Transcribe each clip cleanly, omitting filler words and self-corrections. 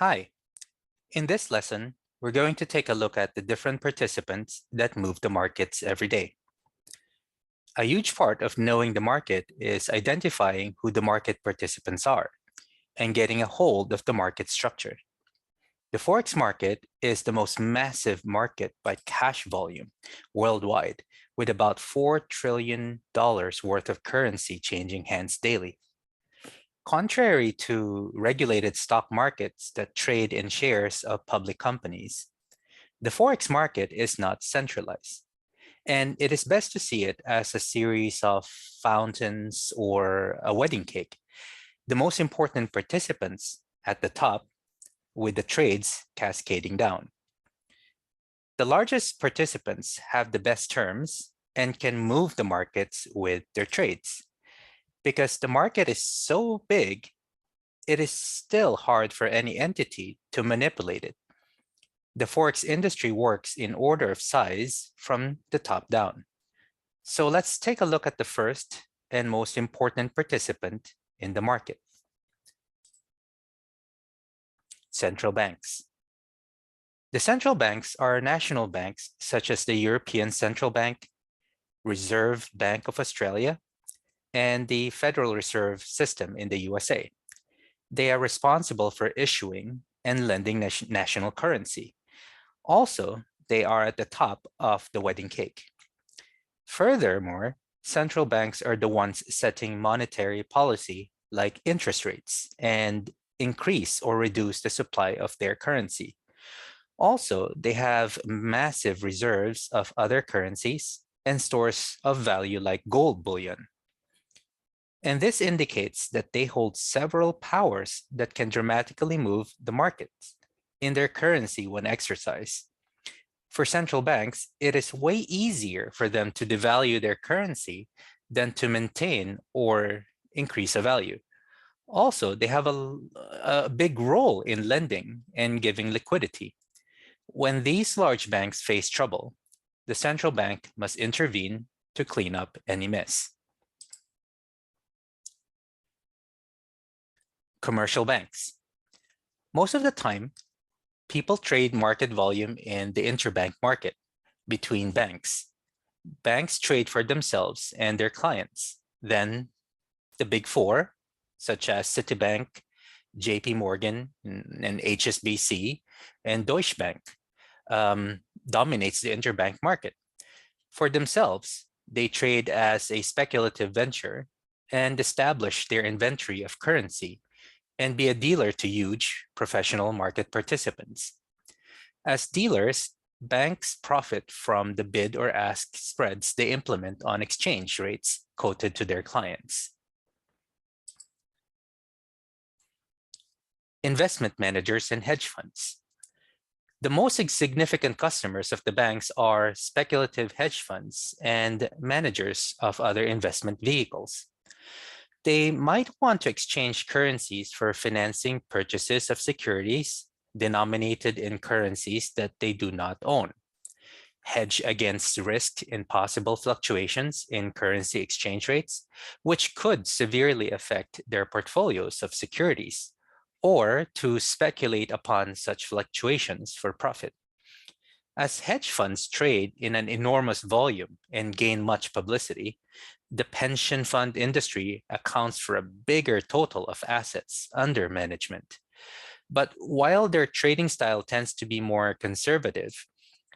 Hi, in this lesson, we're going to take a look at the different participants that move the markets every day. A huge part of knowing the market is identifying who the market participants are and getting a hold of the market structure. The Forex market is the most massive market by cash volume worldwide, with about $4 trillion worth of currency changing hands daily. Contrary to regulated stock markets that trade in shares of public companies, the Forex market is not centralized, and it is best to see it as a series of fountains or a wedding cake. The most important participants at the top, with the trades cascading down. The largest participants have the best terms and can move the markets with their trades. Because the market is so big, it is still hard for any entity to manipulate it. The Forex industry works in order of size from the top down. So let's take a look at the first and most important participant in the market. Central banks. The central banks are national banks such as the European Central Bank, Reserve Bank of Australia, and the Federal Reserve System in the USA. They are responsible for issuing and lending national currency. Also, they are at the top of the wedding cake. Furthermore, central banks are the ones setting monetary policy like interest rates and increase or reduce the supply of their currency. Also, they have massive reserves of other currencies and stores of value like gold bullion. And this indicates that they hold several powers that can dramatically move the markets in their currency when exercised. For central banks, it is way easier for them to devalue their currency than to maintain or increase a value. Also, they have a big role in lending and giving liquidity. When these large banks face trouble, the central bank must intervene to clean up any mess. Commercial banks. Most of the time, people trade market volume in the interbank market between banks. Banks trade for themselves and their clients. Then the big four, such as Citibank, JP Morgan, and HSBC, and Deutsche Bank, dominates the interbank market. For themselves, they trade as a speculative venture and establish their inventory of currency and be a dealer to huge professional market participants. As dealers, banks profit from the bid or ask spreads they implement on exchange rates quoted to their clients. Investment managers and hedge funds. The most significant customers of the banks are speculative hedge funds and managers of other investment vehicles. They might want to exchange currencies for financing purchases of securities denominated in currencies that they do not own, hedge against risk in possible fluctuations in currency exchange rates, which could severely affect their portfolios of securities, or to speculate upon such fluctuations for profit. As hedge funds trade in an enormous volume and gain much publicity, the pension fund industry accounts for a bigger total of assets under management. But while their trading style tends to be more conservative,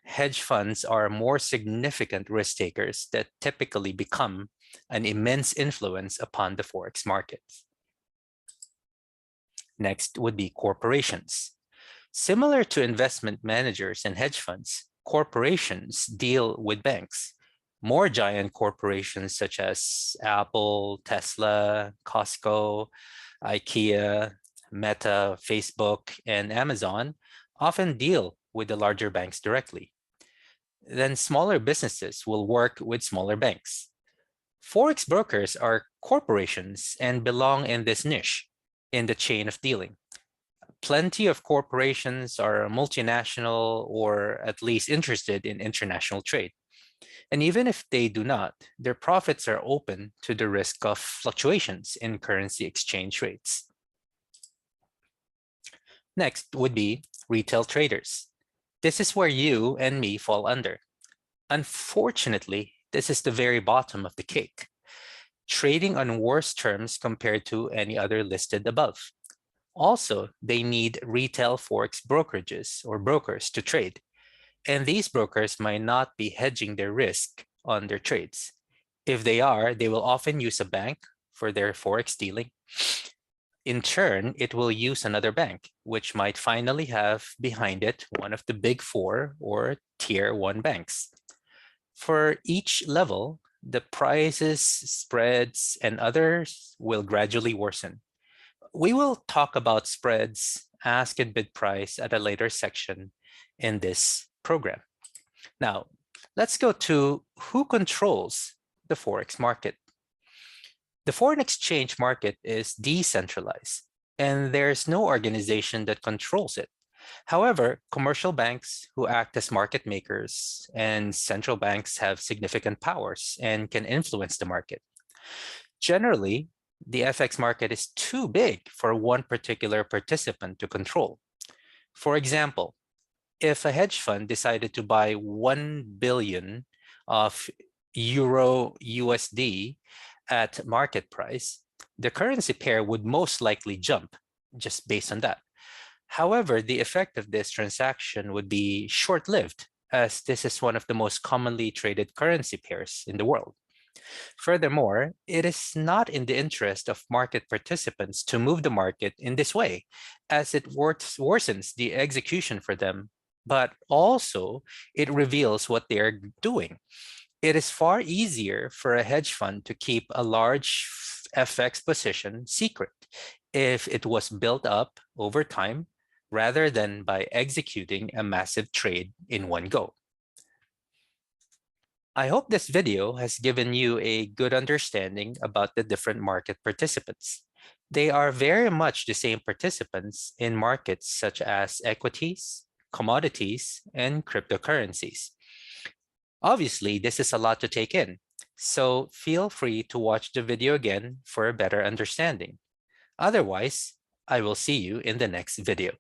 hedge funds are more significant risk takers that typically become an immense influence upon the Forex markets. Next would be corporations. Similar to investment managers and hedge funds, corporations deal with banks. More giant corporations such as Apple, Tesla, Costco, IKEA, Meta, Facebook, and Amazon often deal with the larger banks directly. Then smaller businesses will work with smaller banks. Forex brokers are corporations and belong in this niche in the chain of dealing. Plenty of corporations are multinational or at least interested in international trade. And even if they do not, their profits are open to the risk of fluctuations in currency exchange rates. Next would be retail traders. This is where you and me fall under. Unfortunately, this is the very bottom of the cake, trading on worse terms compared to any other listed above. Also, they need retail forex brokerages or brokers to trade, and these brokers might not be hedging their risk on their trades. If they are, they will often use a bank for their forex dealing. In turn, it will use another bank, which might finally have behind it one of the big four or tier one banks. For each level, the prices, spreads, and others will gradually worsen. We will talk about spreads, ask and bid price at a later section in this program. Now, let's go to who controls the Forex market. The foreign exchange market is decentralized, and there's no organization that controls it. However, commercial banks who act as market makers and central banks have significant powers and can influence the market. Generally, the FX market is too big for one particular participant to control. For example, if a hedge fund decided to buy 1 billion of Euro USD at market price, the currency pair would most likely jump just based on that. However, the effect of this transaction would be short-lived, as this is one of the most commonly traded currency pairs in the world. Furthermore, it is not in the interest of market participants to move the market in this way, as it worsens the execution for them, but also it reveals what they are doing. It is far easier for a hedge fund to keep a large FX position secret if it was built up over time rather than by executing a massive trade in one go. I hope this video has given you a good understanding about the different market participants. They are very much the same participants in markets such as equities, commodities, and cryptocurrencies. Obviously, this is a lot to take in, so feel free to watch the video again for a better understanding. Otherwise, I will see you in the next video.